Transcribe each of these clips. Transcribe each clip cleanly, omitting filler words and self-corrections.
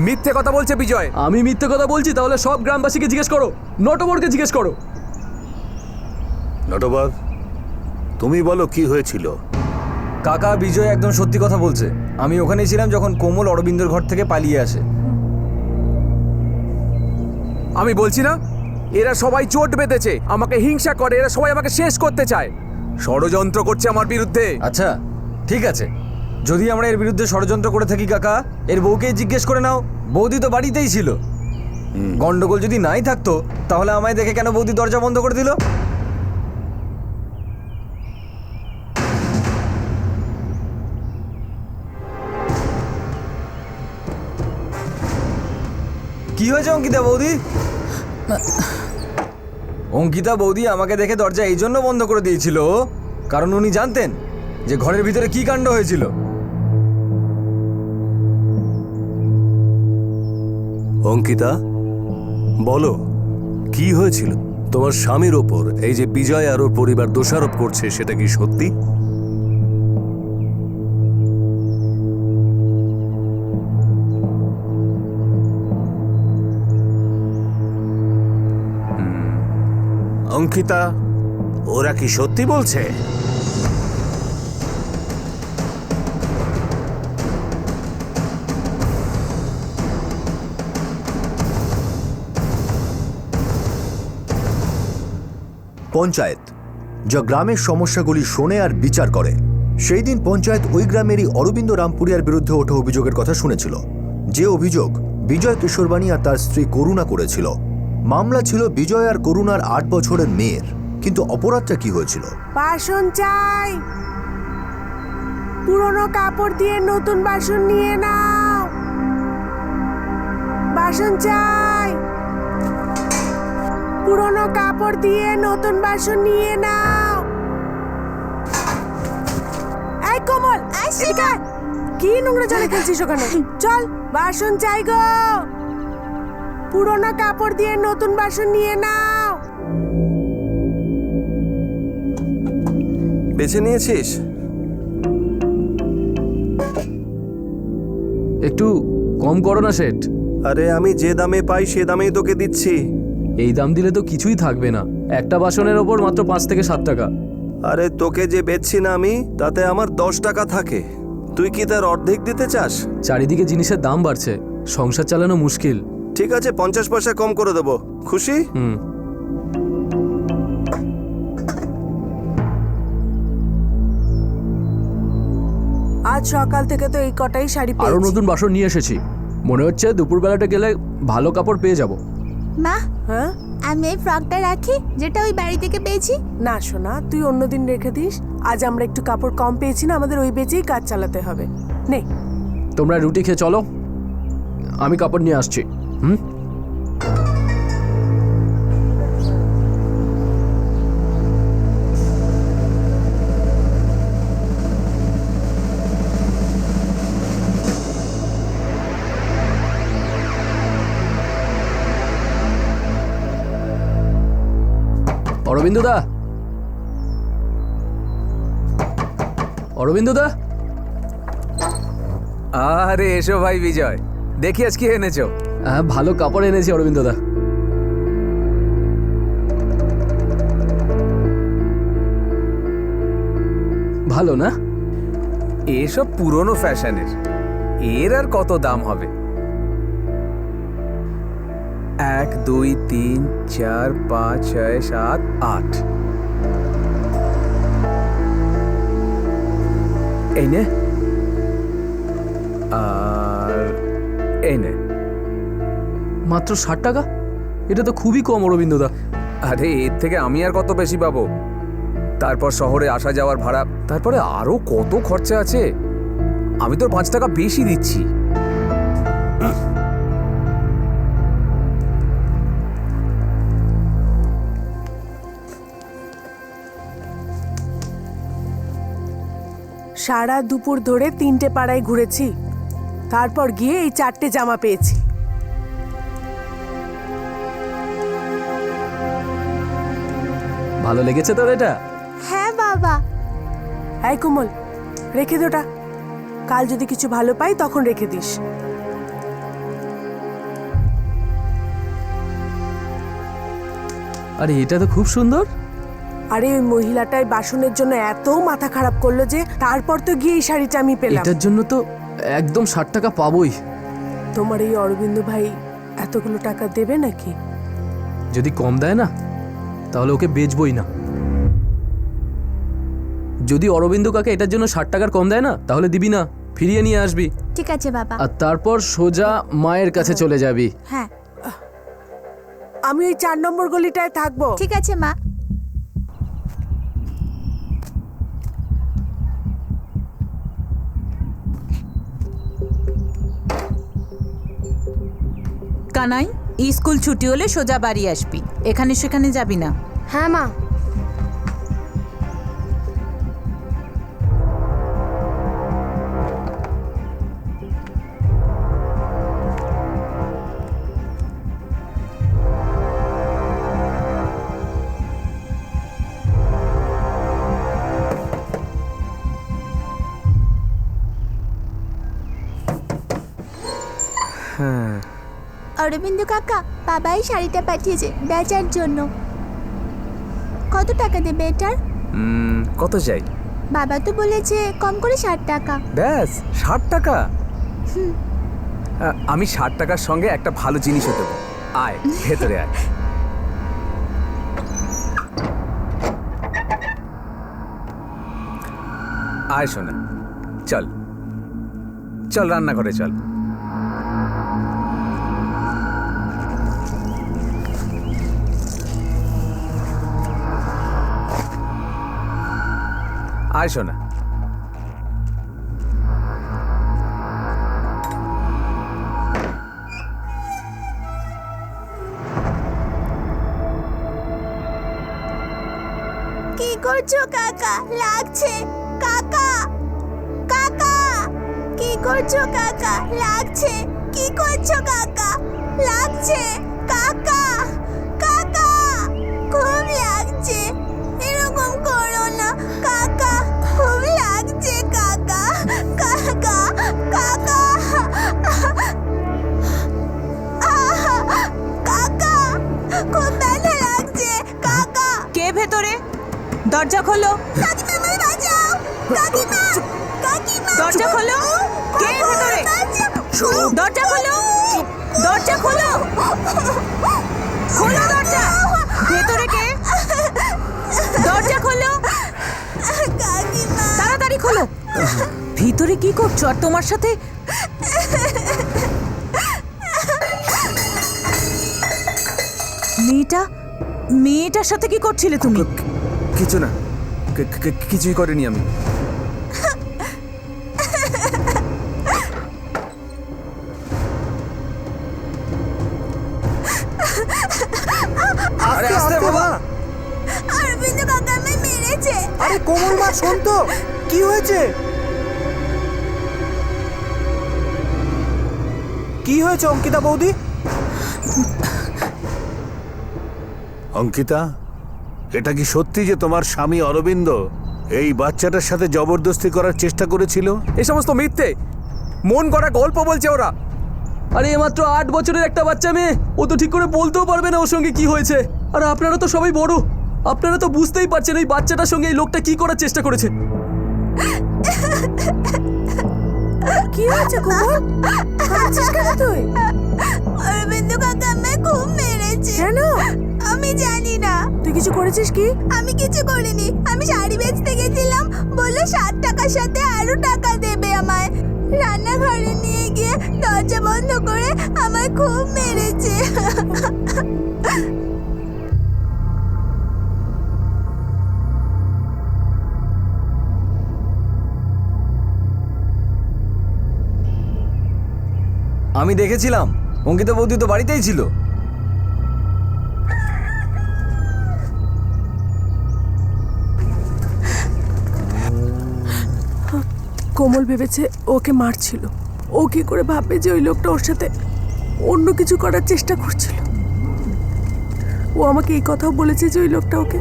মিথ্যে কথা বলছে বিজয়। আমি মিথ্যে কথা বলছি? তাহলে সব গ্রামবাসীকে জিজ্ঞেস করো, নটবরকে জিজ্ঞেস করো। নটবর, তুমি বলো কি হয়েছিল? কাকা, বিজয় একদম সত্যি কথা বলছে। আমি ওখানেই ছিলাম যখন কোমল অরবিন্দর ঘর থেকে পালিয়ে আসে। আমি বলছি না, এরা সবাই চোট বেঁধেছে, আমাকে হিংসা করে, এরা সবাই আমাকে শেষ করতে চায়, ষড়যন্ত্র করছে আমার বিরুদ্ধে। আচ্ছা ঠিক আছে, যদি আমরা এর বিরুদ্ধে ষড়যন্ত্র করে থাকি কাকা, এর বউকে জিজ্ঞেস করে নাও। বৌদি তো বাড়িতেই ছিল। গন্ডগোল যদি নাই থাকতো তাহলে আমায় দেখে কেন বৌদি দরজা বন্ধ করে দিল? কি হয়েছে অঙ্কিতা বৌদি? অঙ্কিতা বৌদি আমাকে দেখে দরজা এই জন্য বন্ধ করে দিয়েছিল কারণ উনি জানতেন যে ঘরের ভিতরে কি কাণ্ড হয়েছিল। অঙ্কিতা, বলো কি হয়েছিল? তোমার স্বামীর ওপর এই যে বিজয় আর ওর পরিবার দোষারোপ করছে, সেটা কি সত্যি? অঙ্কিতা, ওরা কি সত্যি বলছে? পঞ্চায়েত যা গ্রামের সমস্যাগুলি শোনে আর বিচার করে। সেই দিন পঞ্চায়েত ওই গ্রামেরই অরবিন্দ রামপুরিয়ার বিরুদ্ধে ওঠা অভিযোগের কথা শুনেছিল, যে অভিযোগ বিজয় কিশোরবাণী আর তার স্ত্রী করুণা করেছিল। মামলা ছিল বিজয় আর করুণার 8 বছরের মেয়ের, কিন্তু অপরাধটা কি হয়েছিল? বাসন চাই, পুরনো কাপড় দিয়ে নতুন বাসন নিয়ে নাও। বাসন চাই, পুরনো কাপড় দিয়ে নতুন বাসন নিয়ে নাও। এই কোমল, এদিকে আয়। কি নোংরা জলে খেলছিস ওখানে? চল, বাসন চাই গো। পুরনো কাপড় দিয়ে নতুন বাসন নিয়ে নাও। বেছে নিয়েছিস? একটু কম করো না শেঠ। আরে আমি যে দামে পাই সে দামেই তোকে দিচ্ছি। এই দাম দিলে তো কিছুই থাকবে না, একটা বাসনের ওপর মাত্র 5 থেকে 7 টাকা। আরে তোকে যে বেচছি না আমি, তাতে আমার 10 টাকা থাকে। তুই কি তার অর্ধেক দিতে চাস? চারিদিকে জিনিসের দাম বাড়ছে, সংসার চালানো মুশকিল। ঠিক আছে, 50 পয়সা কম করে দেবো। খুশি? আজ সকাল থেকে তো এই কটাই শাড়ি আরো পেয়েছি। নতুন বাসন নিয়ে এসেছি, মনে হচ্ছে দুপুরবেলাটা গেলে ভালো কাপড় পেয়ে যাব। মা, হ্যাঁ আমি এই ফ্রকটা রাখি যেটা ওই বাড়ি থেকে পেয়েছি। না সোনা, তুই অন্যদিন রেখে দিস। আজ আমরা একটু কাপড় কম পেয়েছি না, আমাদের ওই বেচেই কাজ চালাতে হবে। নে। তোমরা রুটি খেয়ে চলো, আমি কাপড় নিয়ে আসছি। অরবিন্দ দা, অরবিন্দ দা। আরে এসো ভাই বিজয়, দেখি আজ কি এনেছো। হ্যাঁ, ভালো কাপড় এনেছি অরবিন্দ দা। ভালো না? এসব পুরনো ফ্যাশনের, এর আর কত দাম হবে? 1 2 3 4 5 6 7 8। এই নে, আর এই নে। মাত্র 60 টাকা? এটা তো খুবই কম অরবিন্দ দা। আরে এর থেকে আমি আর কত বেশি পাবো? তারপর শহরে আসা যাওয়ার ভাড়া, তারপরে আরো কত খরচা আছে। আমি তোর 5 টাকা বেশি দিচ্ছি। সারা দুপুর ধরে 3টে পাড়ায় ঘুরেছি, তারপর গিয়ে এই 4টে জামা পেয়েছি। ভালো লেগেছে তোর এটা? হ্যাঁ বাবা। এই কোমল, রেখে দে ওটা, কাল যদি কিছু ভালো পাই তখন রেখে দিস। আরে এটা তো খুব সুন্দর। আরে ওই মহিলাটাই বাসনের জন্য এত মাথা খারাপ করলো যে তারপর তো গিয়ে এই শাড়িটা আমি পেলাম। এটার জন্য তো একদম 60 টাকা পাবোই। তোমার এই অরবিন্দ ভাই এতগুলো টাকা দেবে নাকি? যদি কম দেয় না তাহলে ওকে বেচবই না। যদি অরবিন্দ কাকে এটার জন্য 60 টাকার কম দেয় না তাহলে দিবি না, ফিরিয়ে নিয়ে আসবি। ঠিক আছে বাবা। আর তারপর সোজা মায়ের কাছে চলে যাবি। হ্যাঁ আমি ওই 4 নম্বর গলিটায় থাকবো। ঠিক আছে মা। কানাই, স্কুল ছুটি হলে সোজা বাড়ি আসবি, এখানে সেখানে যাবি না। হ্যাঁ মা। অরবিন্দ কাকা, বাবা এই শাড়িটা পাঠিয়েছে বেচার জন্য। কত টাকা দেবে এটার? কত চাই? বাবা তো বলেছে কম করে 60 টাকা। ব্যাস 60 টাকা? আমি 60 টাকার সঙ্গে একটা ভালো জিনিসও দেবো। আয় ভেতরে আয়। আয় শোনা, চল চল রান্না করে চল। আয় শোনা। কি করছো কাকা? লাগছে কাকা। কাকা কি করছো কাকা? লাগছে। কি করছো কাকা? লাগছে কাকা। কাকা খুব লাগছে, এরকম করো না কাকা, খুব লাগছে কাকা। কাকা কাকা কাকা খুব ব্যথা লাগছে কাকা। কে ভেতরে? দরজা খোলো। কাকিমা আমায় বাঁচাও। কাকিমা কাকিমা দরজা খোলো। কে ভেতরে? দরজা খোলো। দরজা খোলো। খোলো দরজা। ভেতরে কে? দরজা খোলো। কাকিমা তাড়াতাড়ি খোলো। ভিতরে কি করছো আর তোমার সাথে? মেয়েটার সাথে কি করছিলে তুমি? কিছু না, কিছুই করিনি আমি। আরে আস্তে বাবা। অরবিন্দ কাকা আমায় মেরেছে। আরে কোমল মা, শোন তো, কি হয়েছে? কি হয়েছে অঙ্কিতা বৌদি? অঙ্কিতা, এটা কি সত্যি যে তোমার স্বামী অরবিন্দ এই বাচ্চাটার সাথে জবরদস্তি করার চেষ্টা করেছিল? এ সমস্ত মিথ্যে, মন করা গল্প বলছে ওরা। আরে এ মাত্র 8 বছরের একটা বাচ্চা মেয়ে, ও তো ঠিক করে বলতেও পারবে না ওর সঙ্গে কি হয়েছে। আর আপনারা তো সবাই বড়, আপনারা তো বুঝতেই পারছেন ওই বাচ্চাটার সঙ্গে এই লোকটা কি করার চেষ্টা করেছে। কি হয়েছে কোমল? কাঁদছিস কেন তুই? অরবিন্দ কাকা আমায় খুব মেরেছে। কেন? আমি জানি না। তুই কিছু করেছিস কি? আমি কিছু করিনি, আমি শাড়ি বেচতে গেছিলাম, বললো 60 টাকার সাথে আরো টাকা দেবে আমায়। রান্নাঘরে নিয়ে গিয়ে দরজা বন্ধ করে আমায় খুব মেরেছে। আমি দেখেছিলাম, অঙ্কিতা বৌদি তো বাড়িতেই ছিল। কোমল ভেবেছে ওকে মারছিল। ও কি করে ভাববে যে ওই লোকটা ওর সাথে অন্য কিছু করার চেষ্টা করছিল। ও আমাকে এই কথাও বলেছে যে ওই লোকটা ওকে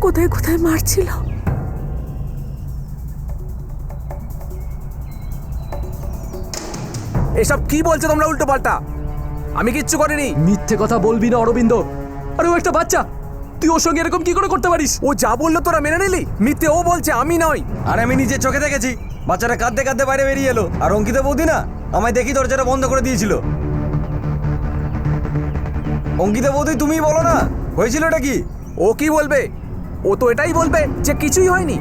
কোথায় কোথায় মারছিল। এসব কি বলছো তোমরা উল্টো পাল্টা? আমি কিচ্ছু করিনি। মিথ্যে কথা বলবি না অরবিন্দ। আরে ও একটা বাচ্চা, তুই ওর সঙ্গে এরকম কি করে করতে পারিস? ও যা বললো তোরা মেনে নিলি? মিথ্যে ও বলছে, আমি নয়। আর আমি নিজের চোখে দেখেছি বাচ্চাটা কাঁদতে কাঁদতে বাইরে বেরিয়ে এলো, আর অঙ্কিতা বৌদি না আমায় দেখি দরজাটা বন্ধ করে দিয়েছিল। অঙ্কিতা বৌদি তুমিই বলো না হয়েছিল এটা কি? ও কি বলবে? ও তো এটাই বলবে যে কিছুই হয়নি।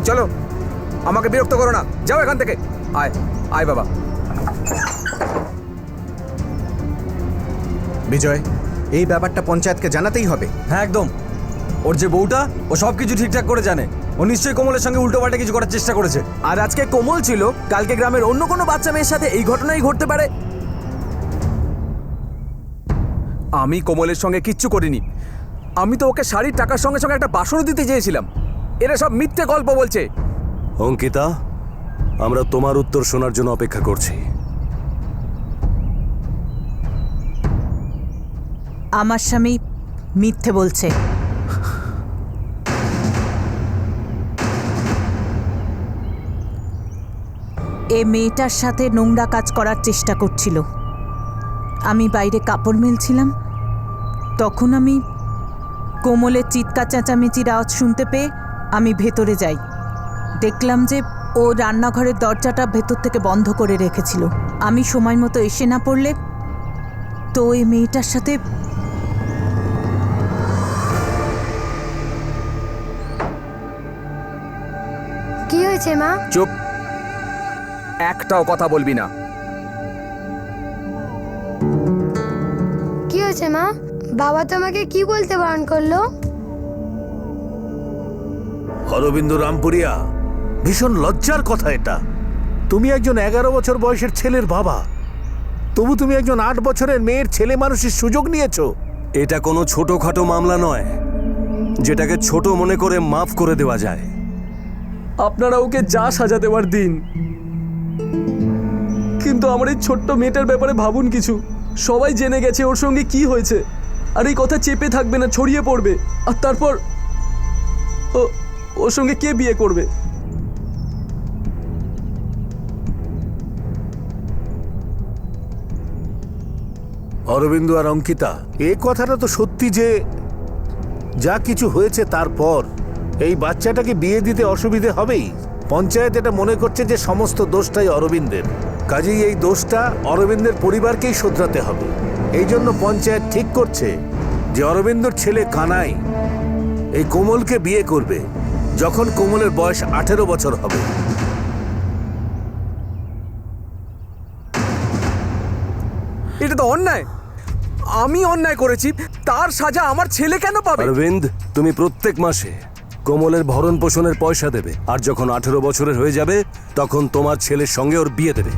চলো, আমাকে বিরক্ত করো না, যাও এখান থেকে। আয় আয় বাবা। বিজয়, এই ব্যাপারটা পঞ্চায়েতকে জানাতেই হবে। হ্যাঁ একদম। ওর যে বউটা, ও সব কিছু ঠিকঠাক করে জানে। ও নিশ্চয়ই কোমলের সঙ্গে উল্টো পাল্টা কিছু করার চেষ্টা করেছে। আর আজকে কোমল ছিল, কালকে গ্রামের অন্য কোনো বাচ্চা মেয়ের সাথে এই ঘটনাই ঘটতে পারে। আমি কোমলের সঙ্গে কিচ্ছু করিনি। আমি তো ওকে শাড়ির টাকার সঙ্গে সঙ্গে একটা বাসনও দিতে চেয়েছিলাম। এরা সব মিথ্যে গল্প বলছে। অঙ্কিতা, আমরা তোমার উত্তর শোনার জন্য অপেক্ষা করছি। আমার স্বামী মিথ্যে বলছে। এ মেয়েটার সাথে নোংরা কাজ করার চেষ্টা করছিল। আমি বাইরে কাপড় মেলছিলাম, তখন আমি কোমলের চিৎকার চেঁচামেচির আওয়াজ শুনতে পেয়ে আমি ভেতরে যাই। দেখলাম যে ও রান্নাঘরের দরজাটা ভেতর থেকে বন্ধ করে রেখেছিল। আমি সময় মতো এসে না পড়লে তো ওই মেয়েটার সাথে কি হয়েছে মা? চুপ, একটাও কথা বলবি না। কি হয়েছে মা? বাবা তোমাকে কি বলতে বারণ করলো? অরবিন্দ রামপুরিয়া, ভীষণ লজ্জার কথা এটা। তুমি একজন 11 বছর বয়সের ছেলের বাবা, তবু তুমি একজন 8 বছরের মেয়ের ছেলে মানুষের সুযোগ নিয়েছো। এটা কোনো ছোটখাটো মামলা নয় যেটাকে ছোট মনে করে মাফ করে দেওয়া যায়। আপনারা ওকে যা সাজা দেওয়ার দিন, কিন্তু আমার এই ছোট্ট মেয়েটার ব্যাপারে ভাবুন কিছু। সবাই জেনে গেছে ওর সঙ্গে কি হয়েছে, আর এই কথা চেপে থাকবে না, ছড়িয়ে পড়বে। আর তারপর ওর সঙ্গে কে বিয়ে করবে? অরবিন্দ আর অঙ্কিতা, এ কথাটা তো সত্যি যে যা কিছু হয়েছে তারপর এই বাচ্চাটাকে বিয়ে দিতে অসুবিধে হবেই। পঞ্চায়েত এটা মনে করছে যে সমস্ত দোষটাই অরবিন্দের, কাজেই এই দোষটা অরবিন্দের পরিবারকেই শোধরাতে হবে। এই জন্য পঞ্চায়েত ঠিক করছে যে অরবিন্দর ছেলে কানাই এই কোমলকে বিয়ে করবে যখন কোমলের বয়স 18 বছর হবে। এটা তো অন্যায়। আমি অন্যায় করেছি, তার সাজা আমার ছেলে কেন পাবে? অরবিন্দ, তুমি প্রত্যেক মাসে কোমলের ভরণ পোষণের পয়সা দেবে, আর যখন 18 বছরের হয়ে যাবে তখন তোমার ছেলের সঙ্গে ওর বিয়ে দেবে।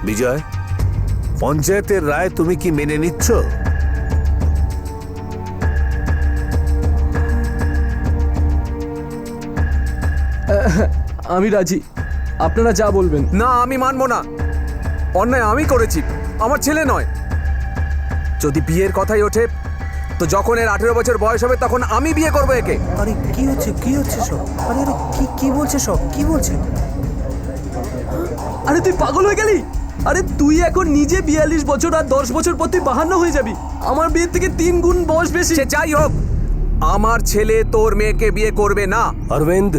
বিজয়, পঞ্চায়েতের রায় তুমি কি মেনে নিচ্ছ? আমি রাজি, আপনারা যা বলবেন। না, আমি মানবো না। অন্যায় আমি করেছি, আমার ছেলে নয়। যদি বিয়ের কথাই ওঠে তো যখন এর 18 বছর বয়স হবে তখন আমি বিয়ে করবো একে। আরে কি হচ্ছে সব? আরে আরে কি বলছে সব? কি বলছে? আরে তুই পাগল হয়ে গেলি? আরে তুই এখন নিজে 42 বছর, আর 10 বছর পর তুই 52 হয়ে যাবি। আমার বিয়ের থেকে 3 গুণ বয়স বেশি। সে যাই হোক, আমার ছেলে তোর মেয়েকে বিয়ে করবে না। অরবিন্দ,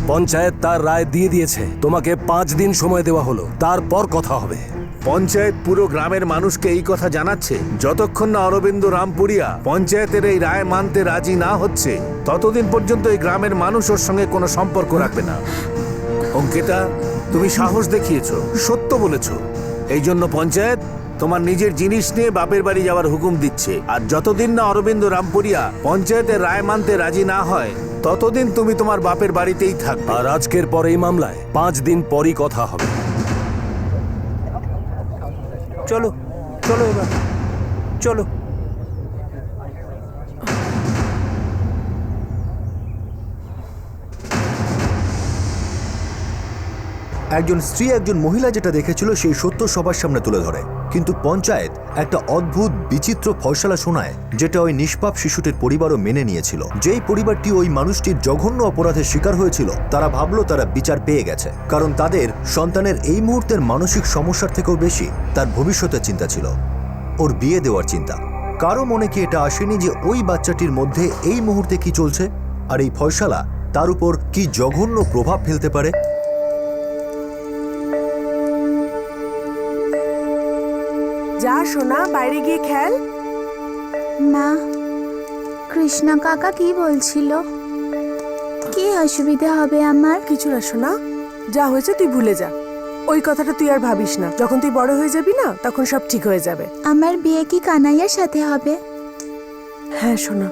পঞ্চায়েত তার রায় দিয়ে দিয়েছে। তোমাকে 5 দিন সময় দেওয়া হলো, তারপর কথা হবে। পঞ্চায়েত পুরো গ্রামের মানুষকে এই কথা জানাচ্ছে, যতক্ষণ না অরবিন্দ রামপুরিয়া পঞ্চায়েতের এই রায় মানতে রাজি না হচ্ছে ততদিন পর্যন্ত এই গ্রামের মানুষ ওর সঙ্গে কোনো সম্পর্ক রাখবে না। অঙ্কিতা, তুমি সাহস দেখিয়েছো, সত্য বলেছো। এই জন্য পঞ্চায়েত তোমার নিজের জিনিস নিয়ে বাপের বাড়ি যাওয়ার হুকুম দিচ্ছে। আর যতদিন না অরবিন্দ রামপুরিয়া পঞ্চায়েতের রায় মানতে রাজি না হয় ততদিন তুমি তোমার বাপের বাড়িতেই থাকবে। আর আজকের পর এই মামলায় 5 দিন পরই কথা হবে। চলো এবার চলো। একজন স্ত্রী একজন মহিলা যেটা দেখেছিল সেই সত্য সবার সামনে তুলে ধরে, কিন্তু পঞ্চায়েত একটা অদ্ভুত বিচিত্র ফয়সালা শোনায় যেটা ওই নিষ্পাপ শিশুটির পরিবারও মেনে নিয়েছিল। যেই পরিবারটি ওই মানুষটির জঘন্য অপরাধের শিকার হয়েছিল তারা ভাবলো তারা বিচার পেয়ে গেছে, কারণ তাদের সন্তানের এই মুহূর্তের মানসিক সমস্যার থেকেও বেশি তার ভবিষ্যতের চিন্তা ছিল, ওর বিয়ে দেওয়ার চিন্তা। কারো মনে কি এটা আসেনি যে ওই বাচ্চাটির মধ্যে এই মুহূর্তে কি চলছে, আর এই ফয়সালা তার উপর কি জঘন্য প্রভাব ফেলতে পারে? যা সোনা, বাইরে গিয়ে খেল। মা, কৃষ্ণা কাকা কি বলছিল? কি অসুবিধা হবে আমার? কিছু না সোনা, যা হয়েছে তুই ভুলে যা। ওই কথাটা তুই আর ভাবিস না। যখন তুই বড় হয়ে যাবি না, তখন সব ঠিক হয়ে যাবে। আমার বিয়ে কি কানাইয়ার সাথে হবে? হ্যাঁ সোনা।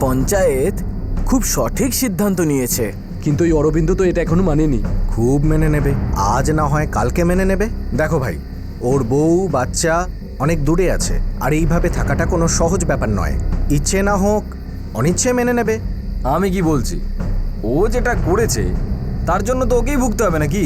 পঞ্চায়েত খুব সঠিক সিদ্ধান্ত নিয়েছে। কিন্তু ওই অরবিন্দ তো এটা এখনো মানেনি। খুব মেনে নেবে, আজ না হয় কালকে মেনে নেবে। দেখো ভাই, ওর বউ বাচ্চা অনেক দূরে আছে, আর এইভাবে থাকাটা কোনো সহজ ব্যাপার নয়। ইচ্ছে না হোক অনিচ্ছে মেনে নেবে। আমি কি বলছি, ও যেটা করেছে তার জন্য তো ওকেই ভুগতে হবে নাকি?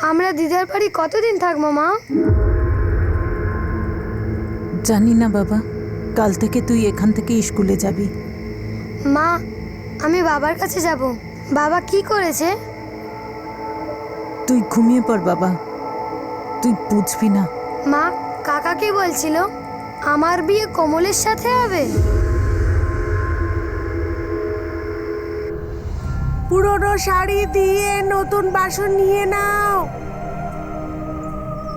আমরা দিদার বাড়ি কতদিন থাকবো মা? জানি না বাবা, কাল থেকে তুই এখান থেকে স্কুলে যাবি। মা, আমি বাবার কাছে যাব। বাবা কি করেছে? তুই ঘুমিয়ে পড় বাবা, তুই বুঝবি না। মা, কাকা কি বলছিল? আমার বিয়ে কমলের সাথে হবে? পুরনো শাড়ি দিয়ে নতুন বাসন নিয়ে নাও।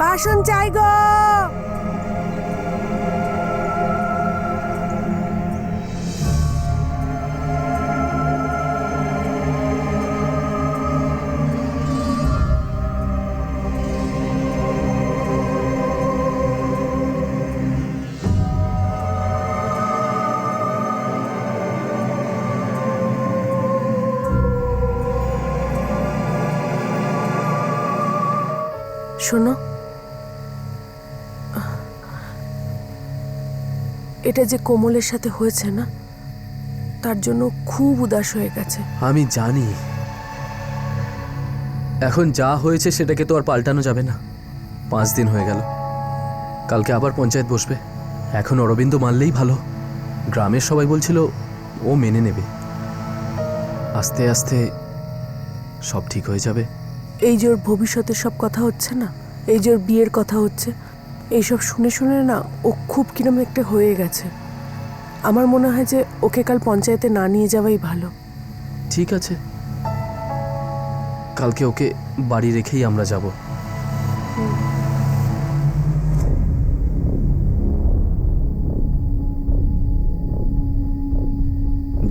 বাসন চাই গো। শোনো, এটা যে কোমলের সাথে হয়েছে না, তার জন্য খুব উদাস হয়ে গেছে। আমি জানি, এখন যা হয়েছে সেটাকে তো আর পাল্টানো যাবে না। 5 দিন হয়ে গেল, কালকে আবার পঞ্চায়েত বসবে। এখন অরবিন্দ মানলেই ভালো। গ্রামের সবাই বলছিল ও মেনে নেবে। আস্তে আস্তে সব ঠিক হয়ে যাবে। এই যে ওর ভবিষ্যতের সব কথা হচ্ছে না, এই যে ওর বিয়ের কথা হচ্ছে, এইসব শুনে শুনে না ও খুব কিরম একটা হয়ে গেছে। আমার মনে হয় যে ওকে কাল পঞ্চায়েতে না নিয়ে যাওয়াই ভালো। ঠিক আছে, কালকে ওকে বাড়ি রেখেই আমরা যাব।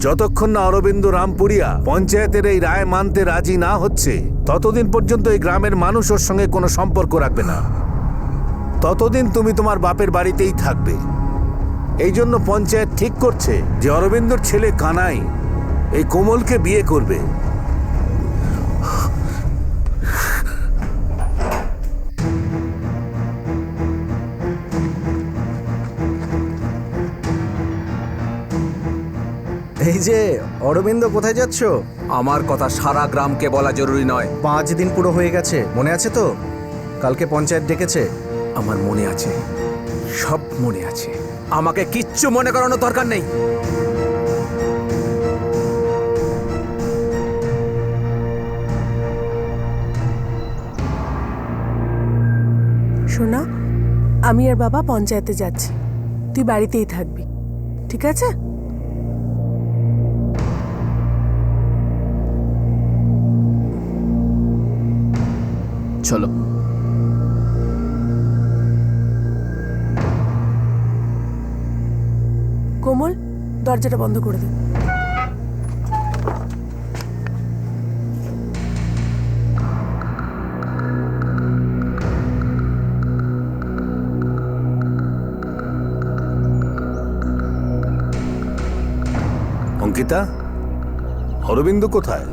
যতক্ষণ না অরবিন্দ রামপুরিয়া পঞ্চায়েতের এই রায় মানতে রাজি না হচ্ছে, ততদিন পর্যন্ত এই গ্রামের মানুষ ওর সঙ্গে কোনো সম্পর্ক রাখবে না। ততদিন তুমি তোমার বাপের বাড়িতেই থাকবে। এই জন্য পঞ্চায়েত ঠিক করছে যে অরবিন্দর ছেলে কানাই এই কোমলকে বিয়ে করবে। এই যে অরবিন্দ, কোথায় যাচ্ছ? আমার কথা সারা গ্রামকে বলা জরুরি নয়। 5 দিন পুরো হয়ে গেছে, মনে আছে তো? কালকে পঞ্চায়েত ডেকেছে। আমার মনে আছে, সব মনে আছে। আমাকে কিচ্ছু মনে করানোর দরকার নেই। শোনা, আমি আর বাবা পঞ্চায়েতে যাচ্ছি, তুই বাড়িতেই থাকবি, ঠিক আছে? চলো। কোমল, দরজাটা বন্ধ করে দে। অঙ্কিতা, অরবিন্দ কোথায়?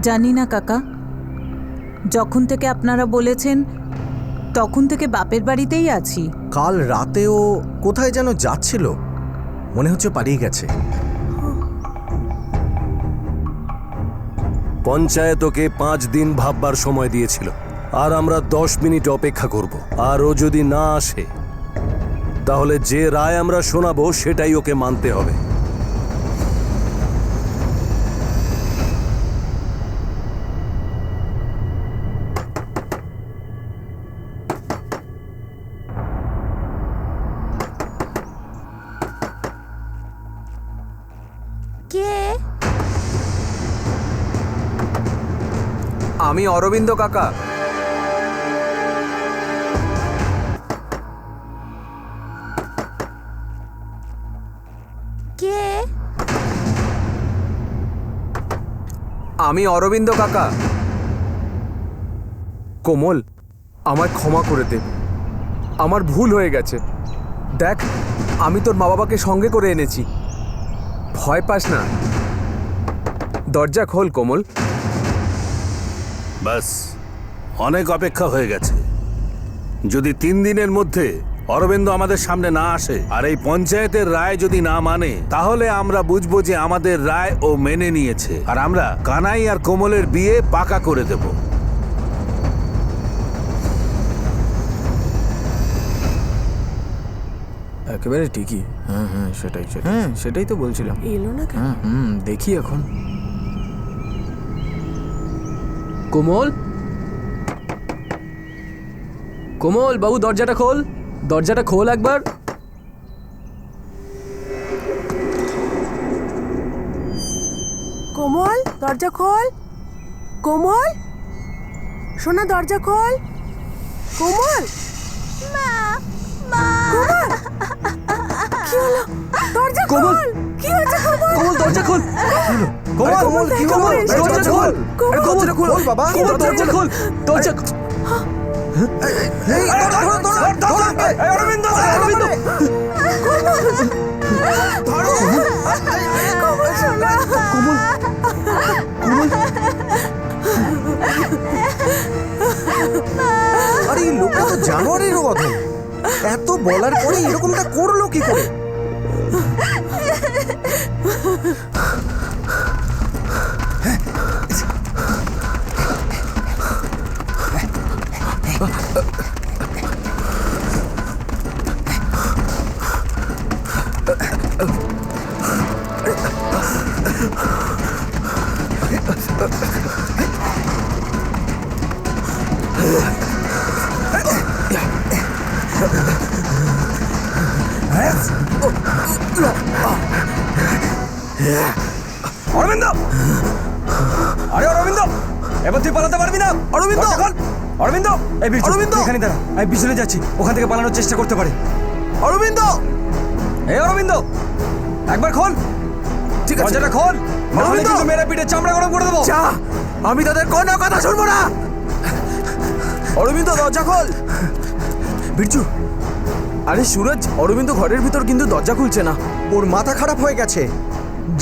জানি না কাকা, যখন থেকে আপনারা বলেছেন তখন থেকে বাপের বাড়িতেই আছি। কাল রাতেও কোথায় যেন যাচ্ছিল, মনে হচ্ছে পালিয়ে গেছে। পঞ্চায়েত ওকে 5 দিন ভাববার সময় দিয়েছিল, আর আমরা 10 মিনিট অপেক্ষা করব। আর ও যদি না আসে তাহলে যে রায় আমরা শোনাবো সেটাই ওকে মানতে হবে। কে? আমি অরবিন্দ কাকা। কে? আমি অরবিন্দ কাকা। কোমল, আমায় ক্ষমা করে দে, আমার ভুল হয়ে গেছে। দেখ, আমি তোর মা বাবাকে সঙ্গে করে এনেছি, ভয় পাস না। দরজা খোল কোমল। ব্যাস, অনেক অপেক্ষা হয়ে গেছে। যদি 3 দিনের মধ্যে অরবিন্দ আমাদের সামনে না আসে আর এই পঞ্চায়েতের রায় যদি না মানে, তাহলে আমরা বুঝবো যে আমাদের রায় ও মেনে নিয়েছে, আর আমরা কানাই আর কোমলের বিয়ে পাকা করে দেব। একেবারে ঠিকই। হ্যাঁ হ্যাঁ, সেটাই তো বলছিলাম। এলো না কেন? দেখি এখন। কোমল, কোমল বাবু, দরজাটা খোল, দরজাটা খোল একবার। কোমল, দরজা খোল। কোমল, সোনা, দরজা খোল। কোমল, মা, মা। কোমল, কি হলো? দরজা কোমল। খোল। কি হয়েছে কোমল? কোমল, দরজা খোল। কোমল, কোমল, কি হলো? দরজা খোল। কোমল, দরজাটা খোল বাবা। কোমল, দরজা খোল, দরজা। এই, ধরো আমাকে। অরবিন্দ, অরবিন্দ। কোমল, সোনা। কোমল, আরে এই লোকটা তো জানোয়ারেরও কথা। এত বলার পরে এরকমটা করলো কি করে? অরবিন্দ! আরে অরবিন্দ, এবার তুই পালাতে পারবি না। অরবিন্দ, অরবিন্দ, এই বিরজু, অরবিন্দ! তুই এখানে দাঁড়া। আমি পিছনে যাচ্ছি, ওখান থেকে পালানোর চেষ্টা করতে পারে। অরবিন্দ! এই অরবিন্দ, একবার খোল। ঠিক আছে, দরজাটা খোল, নাহলে অরবিন্দ! কিন্তু মেরে পিঠে চামড়া গরম করে দেবো। যা, আমি তাদের কোনো কথা শুনবো না। অরবিন্দ, দরজা খোল। বিরজু, আরে সুরজ, অরবিন্দ ঘরের ভিতর কিন্তু দরজা খুলছে না। ওর মাথা খারাপ হয়ে গেছে।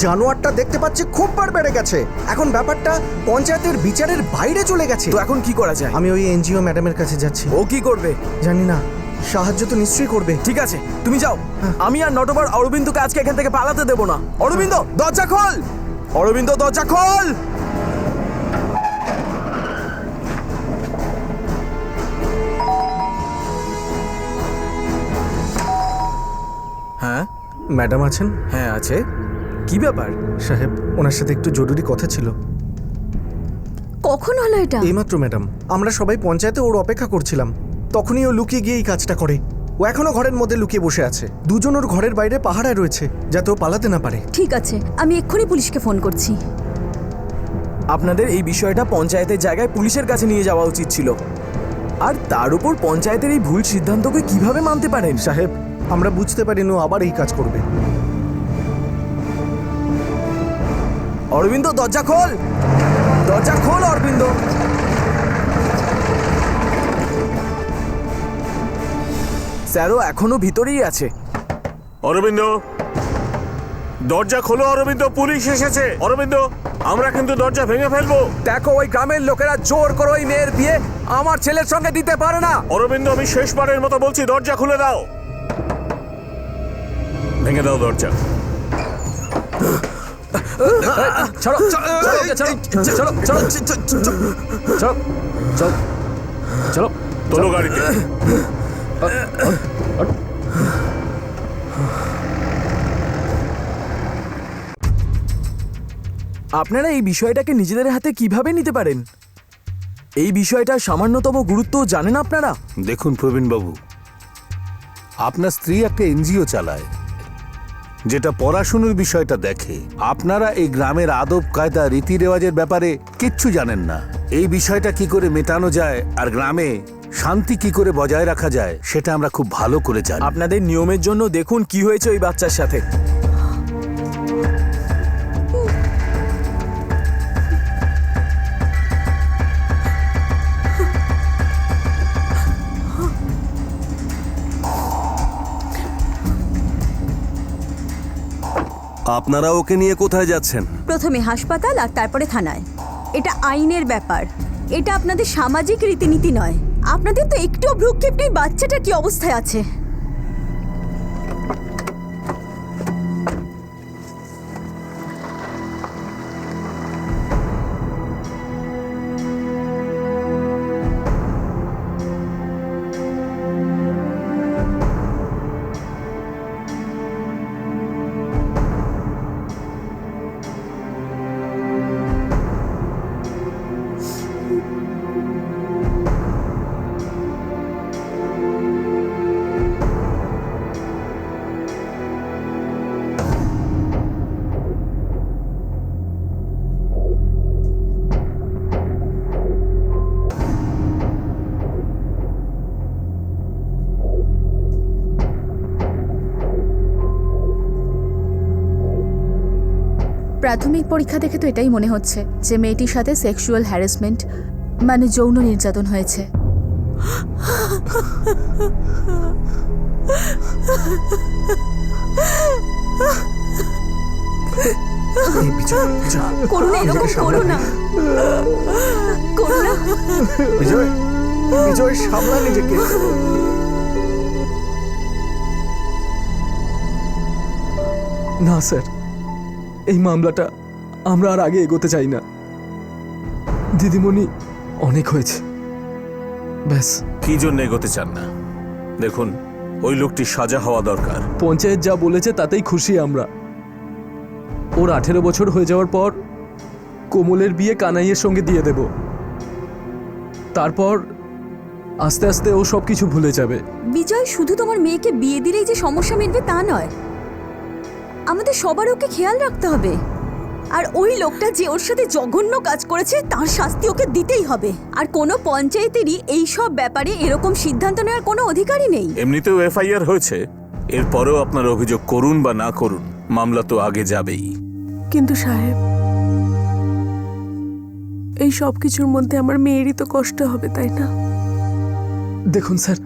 জানোয়ারটা দেখতে পাচ্ছি খুব বার বেড়ে গেছে। এখন ব্যাপারটা পঞ্চায়েতের বিচারের বাইরে চলে গেছে। তো এখন কি করা যায়? আমি ওই এনজিও ম্যাডামের কাছে যাচ্ছি। ও কি করবে? জানি না, সাহায্য তো নিশ্চয়ই করবে। ঠিক আছে, তুমি যাও। আমি আর নটবার অরবিন্দকে আজকে এখান থেকে পালাতে দেবো না। অরবিন্দ, দরজা খোল। অরবিন্দ, দরজা খোল। হ্যাঁ, ম্যাডাম আছেন? হ্যাঁ আছে। কি ব্যাপার? সাহেব, ওনার সাথে একটু জরুরি কথা ছিল। কখন হলো এটা? এইমাত্র ম্যাডাম, আমরা সবাই পঞ্চায়েতে ওর অপেক্ষা করছিলাম, তখনই ও লুকিয়ে গিয়ে এই কাজটা করে। ও এখনো ঘরের মধ্যে লুকিয়ে বসে আছে। দুজন ওর ঘরের বাইরে পাহারায় রয়েছে, যাতে ও পালাতে না পারে। ঠিক আছে, আমি এক্ষুনি পুলিশকে ফোন করছি। আপনাদের এই বিষয়টা পঞ্চায়েতের জায়গায় পুলিশের কাছে নিয়ে যাওয়া উচিত ছিল। আর তার উপর পঞ্চায়েতের এই ভুল সিদ্ধান্তকে কিভাবে মানতে পারেন? সাহেব, আমরা বুঝতে পারিনি ও আবার এই কাজ করবে। অরবিন্দ, দরজা খোল! দরজা খোল অরবিন্দ! স্যারও এখনো ভিতরেই আছে। অরবিন্দ, দরজা খোলো অরবিন্দ, পুলিশ এসেছে। অরবিন্দ, আমরা কিন্তু দরজা ভেঙে ফেলবো। দেখো, ওই গ্রামের লোকেরা জোর করে ওই মেয়ের বিয়ে আমার ছেলের সঙ্গে দিতে পারে না। অরবিন্দ, আমি শেষবারের মতো বলছি, দরজা খুলে দাও। ভেঙে দাও দরজা। ছাড়ো, ছাড়ো, ওকে ছাড়ো, ছাড়ো, ছাড়ো, ছাড়ো, চল, চলো, তোলো গাড়িতে। আপনারা এই বিষয়টাকে নিজেদের হাতে কিভাবে নিতে পারেন? এই বিষয়টার সামান্যতম গুরুত্ব জানেন আপনারা? দেখুন প্রবীণবাবু, আপনার স্ত্রী একটা এনজিও চালায় যেটা পড়াশুনোর বিষয়টা দেখে। আপনারা এই গ্রামের আদব কায়দা রীতি রেওয়াজের ব্যাপারে কিচ্ছু জানেন না। এই বিষয়টা কি করে মেটানো যায় আর গ্রামে শান্তি কি করে বজায় রাখা যায় সেটা আমরা খুব ভালো করে জানি। আপনাদের নিয়মের জন্য দেখুন কি হয়েছে ওই বাচ্চার সাথে। আপনারা ওকে নিয়ে কোথায় যাচ্ছেন? প্রথমে হাসপাতাল আর তারপরে থানায়। এটা আইনের ব্যাপার, এটা আপনাদের সামাজিক রীতিনীতি নয়। আপনাদের তো একটুও ভ্রুক্ষেপ নেই বাচ্চাটা কি অবস্থায় আছে। প্রাথমিক পরীক্ষা দেখে তো এটাই মনে হচ্ছে যে মেয়েটির সাথে সেক্সুয়াল হ্যারাসমেন্ট মানে যৌন নির্যাতন হয়েছে। করুণা, এরকম করো না। করুণা, বিজয়, বিজয় সামলা নিজেকে। না স্যার, এই মামলাটা আমরা আর আগে এগোতে চাই না। দিদিমণি, অনেক হয়েছে, ব্যাস। কি জন্য এগোতে চান না? দেখুন, ওই লোকটির সাজা হওয়া দরকার। পঞ্চায়েত যা বলেছে তাতেই খুশি আমরা। ওর 18 বছর হয়ে যাওয়ার পর কোমলের বিয়ে কানাইয়ের সঙ্গে দিয়ে দেব। তারপর আস্তে আস্তে ও সব কিছু ভুলে যাবে। বিজয়, শুধু তোমার মেয়েকে বিয়ে দিলেই যে সমস্যা মিটবে তা নয়, আমাদের সবার ওকে খেয়াল রাখতে হবে। আর ওই লোকটা যে ওর সাথে জঘন্য কাজ করেছে তার শাস্তি ওকে দিতেই হবে। আর কোনো পঞ্চায়েতেরই এই সব ব্যাপারে এরকম সিদ্ধান্ত নেওয়ার কোনো অধিকারই নেই। এমনিতেও এফআইআর হয়েছে, এরপরেও আপনার অভিযোগ করুন বা না করুন, মামলা তো আগে যাবেই। কিন্তু সাহেব, এই সব কিছুর মধ্যে আমার মেয়েরই তো কষ্ট হবে, তাই না? দেখুন স্যার,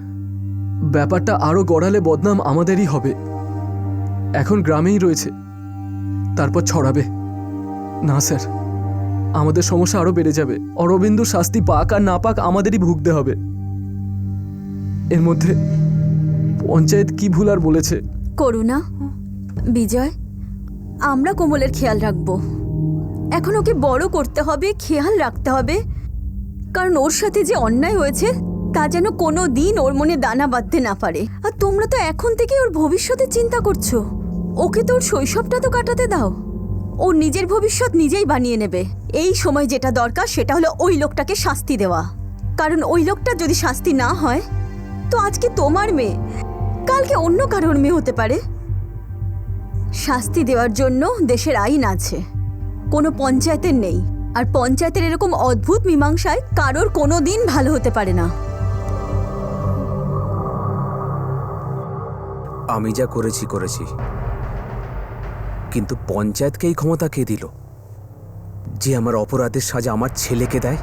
ব্যাপারটা আরো গড়ালে বদনাম আমাদেরই হবে। এখন গ্রামেই রয়েছে, তারপর ছড়াবে। না স্যার, আমাদের সমস্যা আরো বেড়ে যাবে। অরবিন্দু শাস্তি পাক আর না পাক আমাদেরই ভুগতে হবে। এর মধ্যে পঞ্চায়েত কি ভুল আর বলেছে? করুণা, বিজয়, আমরা কোমলের খেয়াল রাখবো। এখন ওকে বড় করতে হবে, খেয়াল রাখতে হবে, কারণ ওর সাথে যে অন্যায় হয়েছে তা যেন কোনো দিন ওর মনে দানা বাঁধতে না পারে। আর তোমরা তো এখন থেকে ওর ভবিষ্যতের চিন্তা করছো। ওকে তো ওর শৈশবটা তো কাটাতে দাও। ও নিজের ভবিষ্যৎ নিজেই বানিয়ে নেবে। এই সময় যেটা দরকার সেটা হলো ওই লোকটাকে শাস্তি দেওয়া। কারণ ওই লোকটা যদি শাস্তি না হয় তো আজকে তোমার মেয়ে কালকে অন্য কারোর মেয়ে হতে পারে। শাস্তি দেওয়ার জন্য দেশের আইন আছে, কোনো পঞ্চায়েতের নেই। আর পঞ্চায়েতের এরকম অদ্ভুত মীমাংসায় কারোর কোনো দিন ভালো হতে পারে না। আমি যা করেছি করেছি, কিন্তু পঞ্চায়েতকে এই ক্ষমতা কে দিল যে আমার অপরাধের সাজা আমার ছেলেকে দেয়?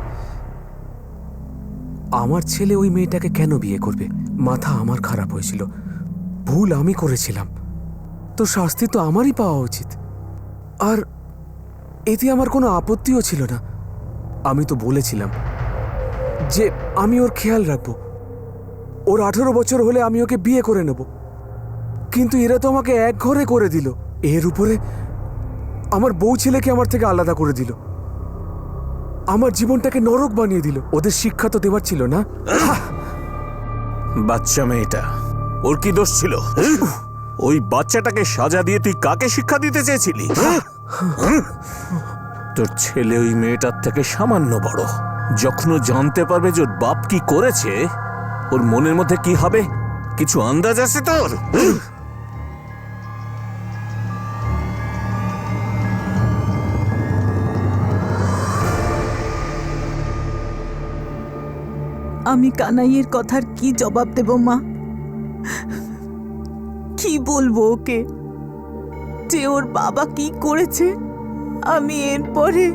আমার ছেলে ওই মেয়েটাকে কেন বিয়ে করবে? মাথা আমার খারাপ হয়েছিল, ভুল আমি করেছিলাম, তো শাস্তি তো আমারই পাওয়া উচিত। আর এতে আমার কোনো আপত্তিও ছিল না। আমি তো বলেছিলাম যে আমি ওর খেয়াল রাখবো, ওর 18 বছর হলে আমি ওকে বিয়ে করে নেব। কিন্তু এরা তো আমাকে এক ঘরে করে দিল, এর উপরে আমার বউ ছেলেকে আমার থেকে আলাদা করে দিল, আমার জীবনটাকে নরক বানিয়ে দিল। ওদের শিক্ষা তো দেওয়ার ছিল না? বাচ্চা মেয়েটা, ওর কি দোষ ছিল? ওই বাচ্চাটাকে সাজা দিয়ে তুই কাকে শিক্ষা দিতে চেয়েছিলি? তোর ছেলে ওই মেয়েটার থেকে সামান্য বড়। যখন ও জানতে পারবে যে ওর বাপ কি করেছে, ওর মনের মধ্যে কি হবে কিছু আন্দাজ আছে তোর? আমি কানাইয়ের কথার কি জবাব দেব মা? কি বলবো ওকে যে ওর বাবা কি করেছে? আমি এরপরে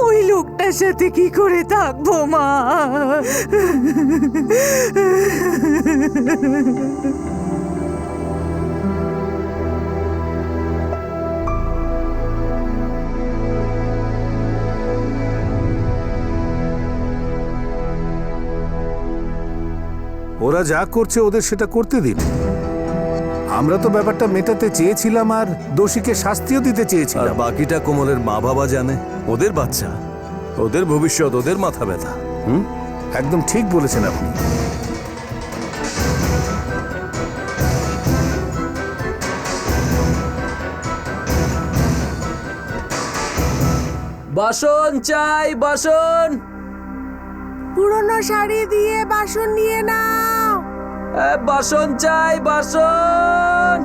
ওই লোকটার সাথে কি করে থাকবো মা? ওরা যা করছে ওদের সেটা করতে দিন। আমরা তো ব্যাপারটা মেটাতে চেয়েছিলাম আর দোষীকে শাস্তিও দিতে আর চেয়েছিলাম। বাকিটা কোমলের মা বাবা জানে, ওদের বাচ্চা, ওদের ভবিষ্যৎ, ওদের মাথা ব্যথা। একদম ঠিক বলেছেন আপনি। বাসন চাই, বাসন। পুরনো শাড়ি দিয়ে বাসন নিয়ে নাও। বাসন চাই, বাসন।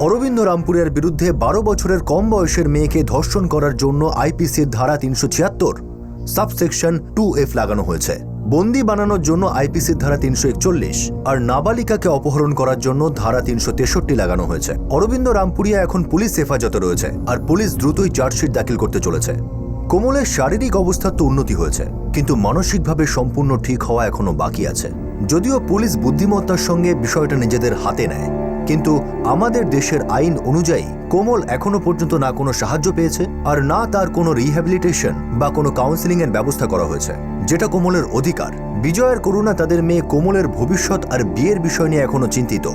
অরবিন্দ রামপুরিয়ার বিরুদ্ধে 12 বছরের কম বয়সের মেয়েকে ধর্ষণ করার জন্য আইপিসির ধারা 376 সাবসেকশন 2F লাগানো হয়েছে। বন্দি বানানোর জন্য আইপিসির ধারা 341 আর নাবালিকাকে অপহরণ করার জন্য ধারা 363 লাগানো হয়েছে। অরবিন্দ রামপুরিয়া এখন পুলিশ হেফাজতে রয়েছে আর পুলিশ দ্রুতই চার্জশিট দাখিল করতে চলেছে। কোমলের শারীরিক অবস্থার তো উন্নতি হয়েছে, কিন্তু মানসিকভাবে সম্পূর্ণ ঠিক হওয়া এখনো বাকি আছে। যদিও পুলিশ বুদ্ধিমত্তার সঙ্গে বিষয়টা নিজেদের হাতে নেয়, কিন্তু আমাদের দেশের আইন অনুযায়ী কোমল এখনো পর্যন্ত না কোনো সাহায্য পেয়েছে আর না তার কোনো রিহ্যাবিলিটেশন বা কোনো কাউন্সিলিং এর ব্যবস্থা করা হয়েছে, যেটা কোমলের অধিকার। বিজয়ের করুণা তাদের মেয়ে কোমলের ভবিষ্যৎ আর বিয়ের বিষয় নিয়ে এখনো চিন্তিত।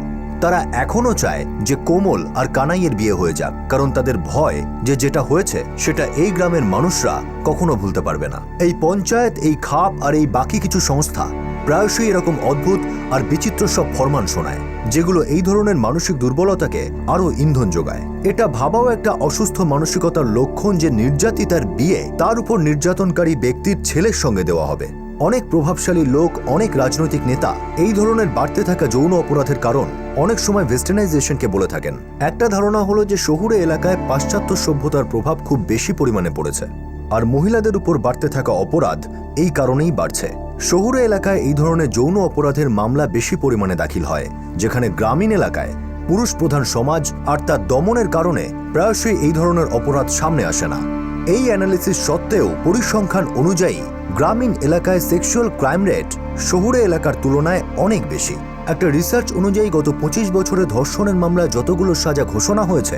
তারা এখনো চায় যে কোমল আর কানাইয়ের বিয়ে হয়ে যাক, কারণ তাদের ভয় যে যেটা হয়েছে সেটা এই গ্রামের মানুষরা কখনো ভুলতে পারবে না। এই পঞ্চায়েত, এই খাপ আর এই বাকি কিছু সংস্থা প্রায়শই এরকম অদ্ভুত আর বিচিত্র সব ফরমান শোনায়, যেগুলো এই ধরনের মানসিক দুর্বলতাকে আরো ইন্ধন যোগায়। এটা ভাবাও একটা অসুস্থ মানসিকতার লক্ষণ যে নির্যাতিতার বিয়ে তার উপর নির্যাতনকারী ব্যক্তির ছেলের সঙ্গে দেওয়া হবে। অনেক প্রভাবশালী লোক, অনেক রাজনৈতিক নেতা এই ধরনের বাড়তে থাকা যৌন অপরাধের কারণ অনেক সময় ওয়েস্টার্নাইজেশনকে বলে থাকেন। একটা ধারণা হলো যে শহুরে এলাকায় পাশ্চাত্য সভ্যতার প্রভাব খুব বেশি পরিমাণে পড়েছে, আর মহিলাদের উপর বাড়তে থাকা অপরাধ এই কারণেই বাড়ছে। শহুরে এলাকায় এই ধরনের যৌন অপরাধের মামলা বেশি পরিমাণে দাখিল হয়, যেখানে গ্রামীণ এলাকায় পুরুষ প্রধান সমাজ আর তার দমনের কারণে প্রায়শই এই ধরনের অপরাধ সামনে আসে না। এই অ্যানালিসিস সত্ত্বেও পরিসংখ্যান অনুযায়ী গ্রামীণ এলাকায় সেক্সুয়াল ক্রাইম রেট শহুরে এলাকার তুলনায় অনেক বেশি। একটা রিসার্চ অনুযায়ী গত 25 বছরে ধর্ষণের মামলায় যতগুলো সাজা ঘোষণা হয়েছে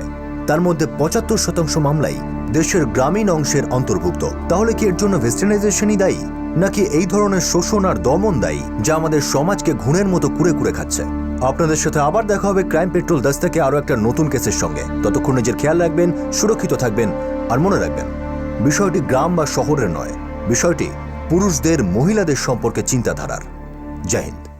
তার মধ্যে 75% মামলাই দেশের গ্রামীণ অংশের অন্তর্ভুক্ত। তাহলে কি এর জন্য ওয়েস্টার্নাইজেশনই দায়ী, নাকি এই ধরনের শোষণ আর দমন দায়ী যা আমাদের সমাজকে ঘুণের মতো কুড়ে কুড়ে খাচ্ছে? আপনাদের সাথে আবার দেখা হবে ক্রাইম পেট্রোল 10 থেকে আরো একটা নতুন কেসের সঙ্গে। ততক্ষণ নিজের খেয়াল রাখবেন, সুরক্ষিত থাকবেন আর মনে রাখবেন, বিষয়টি গ্রাম বা শহরের নয়, বিষয়টি পুরুষদের মহিলাদের সম্পর্কে চিন্তাধারার। জয় হিন্দ।